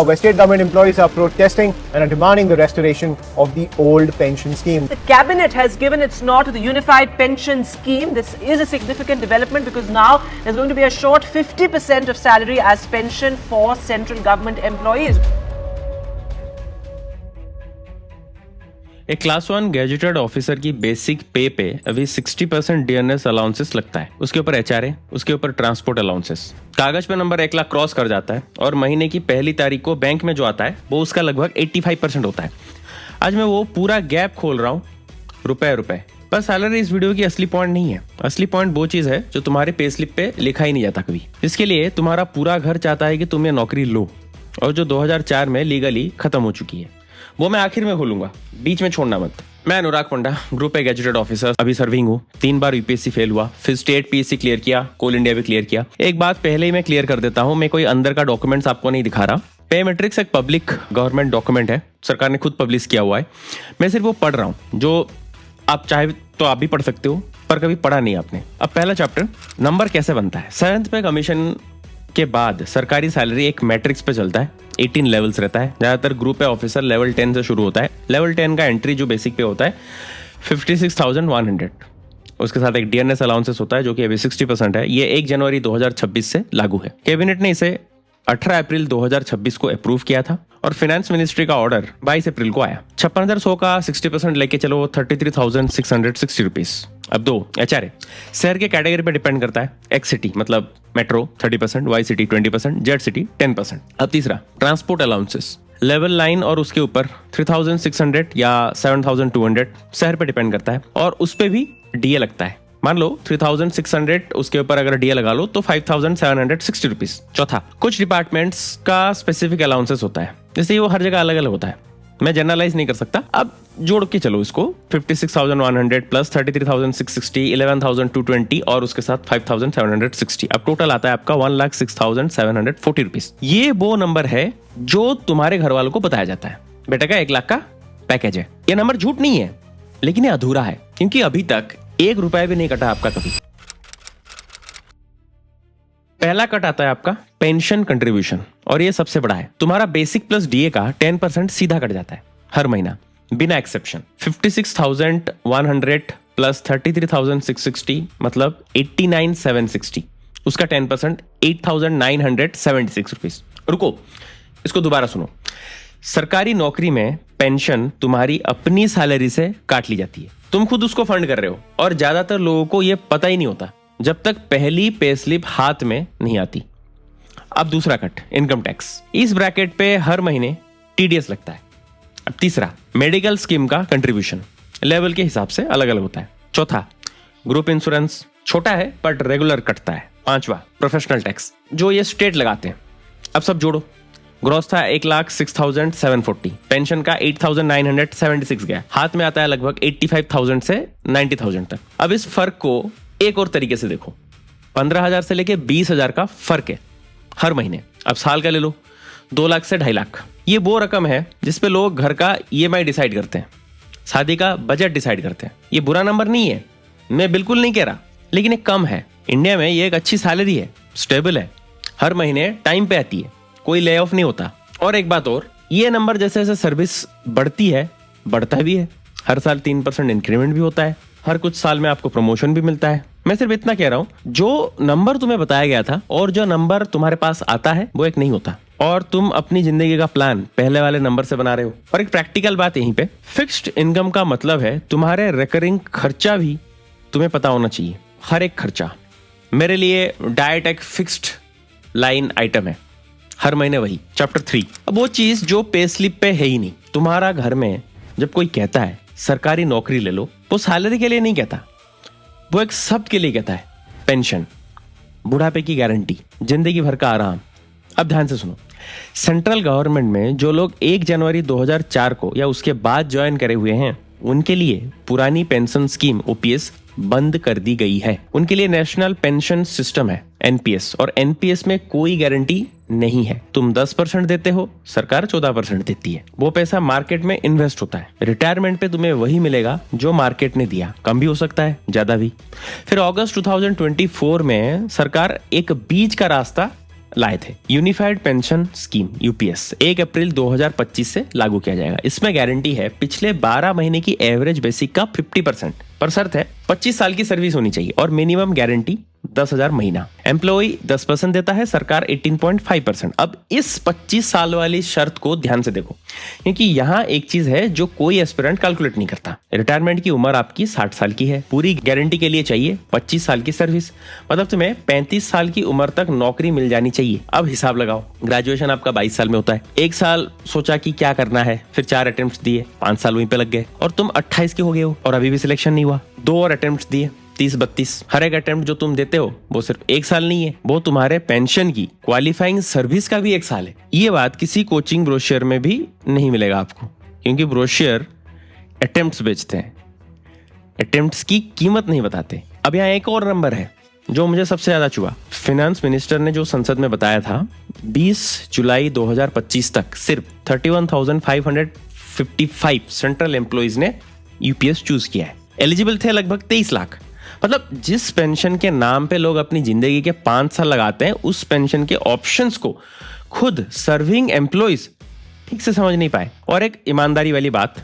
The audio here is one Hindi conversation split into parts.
Where state government employees are protesting and are demanding the restoration of the old pension scheme. The cabinet has given its nod to the unified pension scheme. This is a significant development because now there's going to be a short 50% of salary as pension for central government employees. एक क्लास 1 गैजेटेड ऑफिसर की बेसिक पे अभी 60% डीएनएस अलाउंसेस लगता है, उसके ऊपर एचआरए, उसके ऊपर ट्रांसपोर्ट अलाउंसेस। कागज पे नंबर 1 लाख क्रॉस कर जाता है और महीने की पहली तारीख को बैंक में जो आता है वो उसका लगभग 85% होता है। आज मैं वो पूरा गैप खोल रहा हूँ रुपए। पर सैलरी इस वीडियो की असली पॉइंट नहीं है। असली पॉइंट वो चीज है जो तुम्हारे पे स्लिप पे लिखा ही नहीं जाता कभी, जिसके लिए तुम्हारा पूरा घर चाहता है कि तुम ये नौकरी लो और जो 2004 में लीगली खत्म हो चुकी है। वो मैं आखिर में खोलूंगा, बीच में छोड़ना मत। मैं अनुराग पंडा, ग्रुप ए गैजेटेड ऑफिसर, अभी सर्विंग हूँ। 3 बार यूपीएससी फेल हुआ, फिर स्टेट पीएससी क्लियर किया, कोल इंडिया भी क्लियर किया। एक बात पहले ही मैं क्लियर कर देता हूँ, मैं कोई अंदर का डॉक्यूमेंट्स आपको नहीं दिखा रहा। पे मैट्रिक्स एक पब्लिक गवर्नमेंट डॉक्यूमेंट है, सरकार ने खुद पब्लिश किया हुआ है। मैं सिर्फ वो पढ़ रहा हूँ, जो आप चाहे तो आप भी पढ़ सकते हो, पर कभी पढ़ा नहीं आपने। अब पहला चैप्टर, नंबर कैसे बनता है। 7th पे कमीशन के बाद सरकारी सैलरी एक मैट्रिक्स पे चलता है। 18 लेवल्स रहता है। ज्यादातर ग्रुप ए ऑफिसर लेवल 10 से शुरू होता है। लेवल 10 का एंट्री जो बेसिक पे होता है 56,100। उसके साथ एक डीएनएस अलाउंसेस होता है जो कि अभी 60% है। ये 1 जनवरी 2026 से लागू है। कैबिनेट ने इसे 18 अप्रैल 2026 को अप्रूव किया था और फाइनेंस मिनिस्ट्री का ऑर्डर 22 अप्रैल को आया। 56,100 का 60% लेके चलो 33,660 रुपीज। अब 2 एचआरए शहर के कैटेगरी पे डिपेंड करता है। एक्स सिटी मतलब metro 30%, Y city 20%, Z city 10%। अब तीसरा ट्रांसपोर्ट अलाउंसेस लेवल 9 और उसके ऊपर 3,600 या 7,200 शहर पे डिपेंड करता है और उस पे भी डीए लगता है। मान लो 3,600 उसके ऊपर अगर डीए लगा लो तो 5,760 रुपीज। चौथा, कुछ डिपार्टमेंट्स का स्पेसिफिक अलाउंसेस होता है, जैसे वो हर जगह अलग अलग होता है, मैं जनरलाइज नहीं कर सकता। अब जोड़ के चलो इसको 56,100 प्लस 33,660, 11,220 और उसके साथ 5,760। अब टोटल आता है आपका 1,06,740 रुपीज। ये वो नंबर है जो तुम्हारे घर वालों को बताया जाता है, बेटा का 1 लाख का पैकेज है। ये नंबर झूठ नहीं है, लेकिन ये अधूरा है क्योंकि अभी तक 1 रुपया भी नहीं कटा आपका कभी। पहला कट आता है आपका पेंशन कंट्रीब्यूशन और ये सबसे बड़ा है। तुम्हारा बेसिक प्लस डीए का 10% सीधा कट जाता है हर महीना बिना एक्सेप्शन। 56,100 प्लस 33,660 मतलब 89,760, उसका 10% 8,976 रुपीज। रुको, इसको दोबारा सुनो। सरकारी नौकरी में पेंशन तुम्हारी अपनी सैलरी से काट ली जाती है, तुम खुद उसको फंड कर रहे हो और ज्यादातर लोगों को यह पता ही नहीं होता जब तक पहली पे स्लिप हाथ में नहीं आती। अब दूसरा कट इनकम टैक्स, इस ब्रैकेट पे हर महीने टीडीएस लगता है। अब तीसरा मेडिकल स्कीम का कंट्रीब्यूशन लेवल के हिसाब से अलग अलग होता है। चौथा ग्रुप इंश्योरेंस, छोटा है बट रेगुलर कटता है। 5वां प्रोफेशनल टैक्स जो ये स्टेट लगाते हैं। अब सब जोड़ो, ग्रॉस था 1,06,740, पेंशन का 8,976 गया, हाथ में आता है लगभग 85,000 से 90,000 तक। अब इस फर्क को एक और तरीके से देखो, 15,000 से लेके 20,000 का फर्क है हर महीने। अब साल का ले लो, 2 लाख से 2.5 लाख। ये वो रकम है जिसपे लोग घर का ईएमआई डिसाइड करते हैं, शादी का बजट डिसाइड करते हैं। ये बुरा नंबर नहीं है, मैं बिल्कुल नहीं कह रहा, लेकिन एक कम है। इंडिया में ये एक अच्छी सैलरी है, स्टेबल है, हर महीने टाइम पे आती है, कोई ले ऑफ नहीं होता। और एक बात और, ये नंबर जैसे जैसे सर्विस बढ़ती है बढ़ता भी है। हर साल 3% इंक्रीमेंट भी होता है, हर कुछ साल में आपको प्रमोशन भी मिलता है। मैं सिर्फ इतना कह रहा हूं, जो नंबर तुम्हें बताया गया था और जो नंबर तुम्हारे पास आता है वो एक नहीं होता और तुम अपनी जिंदगी का प्लान पहले वाले नंबर से बना रहे हो। और एक प्रैक्टिकल बात यहीं पे, फिक्स्ड इनकम का मतलब है तुम्हारे रिकरिंग खर्चा भी तुम्हें पता होना चाहिए। हर एक खर्चा, मेरे लिए डाइट एक फिक्स्ड लाइन आइटम है, हर महीने वही। चैप्टर 3, अब वो चीज जो पे स्लिप पे है ही नहीं। तुम्हारा घर में जब कोई कहता है सरकारी नौकरी ले लो, वो सैलरी के लिए नहीं कहता, वो एक शब्द के लिए कहता है, पेंशन, बुढ़ापे की गारंटी, जिंदगी भर का आराम। अब ध्यान से सुनो, सेंट्रल गवर्नमेंट में जो लोग 1 जनवरी 2004 को या उसके बाद ज्वाइन करे हुए हैं, उनके लिए पुरानी पेंशन स्कीम ओपीएस बंद कर दी गई है। उनके लिए नेशनल पेंशन सिस्टम है एनपीएस, और एनपीएस में कोई गारंटी नहीं है। तुम 10% देते हो, सरकार 14% देती है। वो पैसा मार्केट में इन्वेस्ट होता है। रिटायरमेंट पे तुम्हें वही मिलेगा जो मार्केट ने दिया, कम भी हो सकता है, ज्यादा भी। फिर अगस्त 2024 में सरकार एक बीच का रास्ता लाए थे। यूनिफाइड पेंशन स्कीम यूपीएस 1 अप्रैल 2025 से लागू किया जाएगा। इसमें गारंटी है पिछले 12 महीने की एवरेज बेसिक का 50%, पर शर्त है 25 साल की सर्विस होनी चाहिए और मिनिमम गारंटी 10,000 महीना। एम्प्लॉय 10% देता है, सरकार 18.5%। अब इस 25 साल वाली शर्त को ध्यान से देखो, क्योंकि यहाँ एक चीज है जो कोई एस्पिरेंट कैलकुलेट नहीं करता। रिटायरमेंट की उम्र आपकी 60 साल की है, पूरी गारंटी के लिए चाहिए 25 साल की सर्विस, मतलब तुम्हें 35 साल की उम्र तक नौकरी मिल जानी चाहिए। अब हिसाब लगाओ, ग्रेजुएशन आपका 22 साल में होता है, 1 साल सोचा कि क्या करना है, फिर 4 अटेम्प्ट दिए, 5 साल वहीं पे लग गए और तुम 28 के हो गए हो और अभी भी सिलेक्शन नहीं हुआ। 2 और अटेम्प्ट दिए, 30-32। हर एक अटेम्प्ट जो तुम देते हो वो सिर्फ 1 साल नहीं है, वो तुम्हारे पेंशन की क्वालिफाइंग सर्विस का भी 1 साल है। ये बात किसी कोचिंग ब्रोशर में भी नहीं मिलेगा आपको, क्योंकि ब्रोशर अटेम्प्ट्स बेचते हैं, अटेम्प्ट्स की कीमत नहीं बताते। अब यहाँ एक और नंबर है जो मुझे सबसे ज्यादा चुआ। फाइनेंस मिनिस्टर ने जो संसद में बताया था 20 जुलाई 2025 तक सिर्फ 31,555 सेंट्रल एम्प्लॉइज ने यूपीएस चूज किया है। एलिजिबल थे लगभग 23 लाख। मतलब जिस पेंशन के नाम पे लोग अपनी जिंदगी के 5 साल लगाते हैं, उस पेंशन के ऑप्शंस को खुद सर्विंग एम्प्लॉइज ठीक से समझ नहीं पाए। और एक ईमानदारी वाली बात,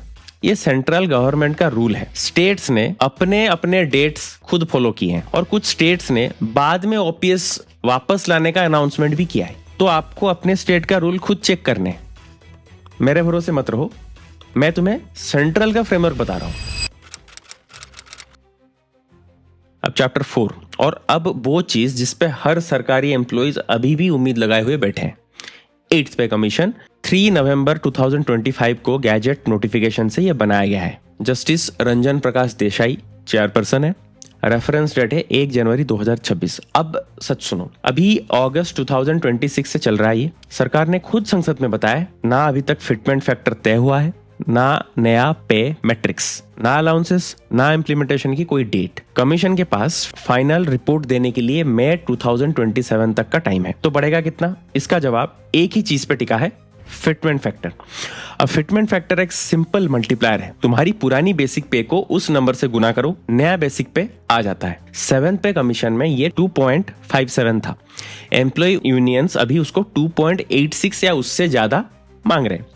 ये सेंट्रल गवर्नमेंट का रूल है। स्टेट्स ने अपने अपने डेट्स खुद फॉलो किए हैं और कुछ स्टेट्स ने बाद में ओपीएस वापस लाने का अनाउंसमेंट भी किया है। तो आपको अपने स्टेट का रूल खुद चेक करने, मेरे भरोसे मत रहो, मैं तुम्हें सेंट्रल का फ्रेमवर्क बता रहा हूं। अब चैप्टर 4, और अब वो चीज जिस पे हर सरकारी एम्प्लॉइज अभी भी उम्मीद लगाए हुए बैठे हैं, 8th पे कमीशन। 3 नवंबर 2025 को गैजेट नोटिफिकेशन से यह बनाया गया है। जस्टिस रंजन प्रकाश देसाई चेयरपर्सन है। रेफरेंस डेट है 1 जनवरी 2026। अब सच सुनो, अभी अगस्त 2026 से चल रहा है ये। सरकार ने खुद संसद में बताया ना अभी तक फिटमेंट फैक्टर तय हुआ है, ना नया पे मैट्रिक्स, ना अलाउंसेस, ना इम्प्लीमेंटेशन की कोई डेट। कमीशन के पास फाइनल रिपोर्ट देने के लिए मई 2027 तक का टाइम है। तो बढ़ेगा कितना? इसका जवाब एक ही चीज पे टिका है, फिटमेंट फैक्टर। अब फिटमेंट फैक्टर एक सिंपल मल्टीप्लायर है। तुम्हारी पुरानी बेसिक पे को उस नंबर से गुना करो, नया बेसिक पे आ जाता है। 7th पे कमीशन में ये 2.57 था। एम्प्लॉय यूनियंस अभी उसको 2.86 या उससे ज्यादा मांग रहे हैं।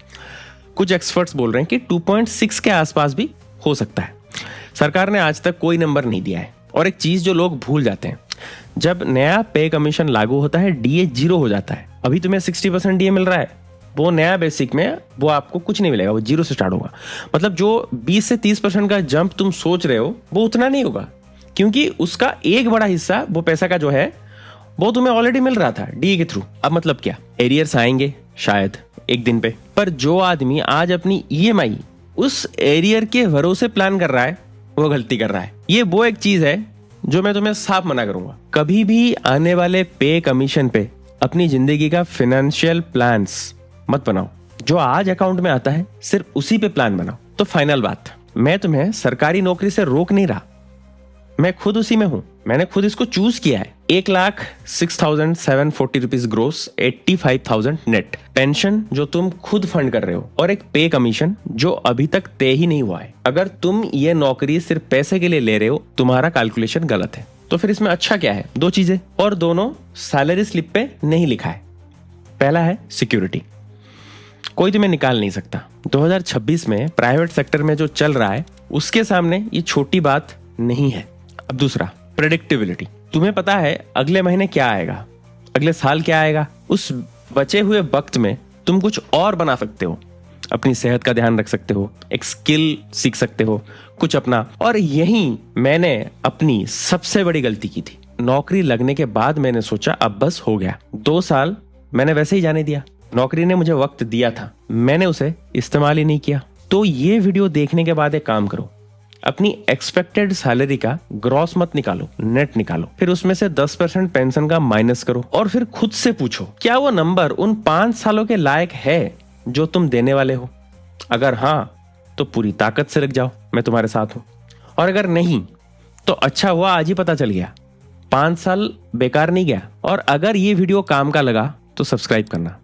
कुछ एक्सपर्ट्स बोल रहे हैं कि 2.6 के आसपास भी हो सकता है। सरकार ने आज तक कोई नंबर नहीं दिया है। और एक चीज जो लोग भूल जाते हैं, जब नया पे कमीशन लागू होता है डीए 0 हो जाता है। अभी तुम्हें 60% डीए मिल रहा है, वो नया बेसिक में वो आपको कुछ नहीं मिलेगा, वो 0 से स्टार्ट होगा। मतलब जो 20 से 30% का जंप तुम सोच रहे हो वो उतना नहीं होगा, क्योंकि उसका एक बड़ा हिस्सा वो पैसा का जो है वो तुम्हें ऑलरेडी मिल रहा था डीए के थ्रू। अब मतलब क्या, एरियर्स आएंगे शायद एक दिन पे, पर जो आदमी आज अपनी ईएमआई उस एरियर के भरोसे प्लान कर रहा है वो गलती कर रहा है। ये वो एक चीज है जो मैं तुम्हें साफ मना करूंगा। कभी भी आने वाले पे कमीशन पे अपनी जिंदगी का फाइनेंशियल प्लान्स मत बनाओ। जो आज अकाउंट में आता है सिर्फ उसी पे प्लान बनाओ। तो फाइनल बात, मैं तुम्हें सरकारी नौकरी से रोक नहीं रहा, मैं खुद उसी में हूं, मैंने खुद इसको चूज किया है। 1,06,740 रुपीज ग्रोस, 85,000 नेट पेंशन जो तुम खुद फंड कर रहे हो, और एक पे कमीशन जो अभी तक तय ही नहीं हुआ है। अगर तुम ये नौकरी सिर्फ पैसे के लिए ले रहे हो, तुम्हारा कैलकुलेशन गलत है। तो फिर इसमें अच्छा क्या है? 2 चीजें, और दोनों सैलरी स्लिप पे नहीं लिखा है। पहला है सिक्योरिटी, कोई तुम्हें निकाल नहीं सकता। 2026 में प्राइवेट सेक्टर में जो चल रहा है उसके सामने ये छोटी बात नहीं है। अब दूसरा, प्रेडिक्टेबिलिटी। तुम्हें पता है अगले महीने क्या आएगा, अगले साल क्या आएगा। उस बचे हुए वक्त में तुम कुछ और बना सकते हो, अपनी सेहत का ध्यान रख सकते हो, एक स्किल सीख सकते हो, कुछ अपना। और यही मैंने अपनी सबसे बड़ी गलती की थी। नौकरी लगने के बाद मैंने सोचा अब बस हो गया। 2 साल मैंने वैसे ही जाने दिया। नौकरी ने मुझे वक्त दिया था, मैंने उसे इस्तेमाल ही नहीं किया। तो ये वीडियो देखने के बाद एक काम करो, अपनी एक्सपेक्टेड सैलरी का ग्रॉस मत निकालो, नेट निकालो, फिर उसमें से 10% पेंशन का माइनस करो, और फिर खुद से पूछो क्या वो नंबर उन 5 सालों के लायक है जो तुम देने वाले हो। अगर हाँ तो पूरी ताकत से लग जाओ, मैं तुम्हारे साथ हूं। और अगर नहीं तो अच्छा हुआ आज ही पता चल गया, 5 साल बेकार नहीं गया। और अगर ये वीडियो काम का लगा तो सब्सक्राइब करना।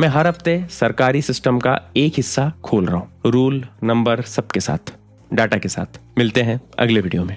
मैं हर हफ्ते सरकारी सिस्टम का एक हिस्सा खोल रहा हूं, रूल, नंबर सबके साथ, डाटा के साथ। मिलते हैं अगले वीडियो में।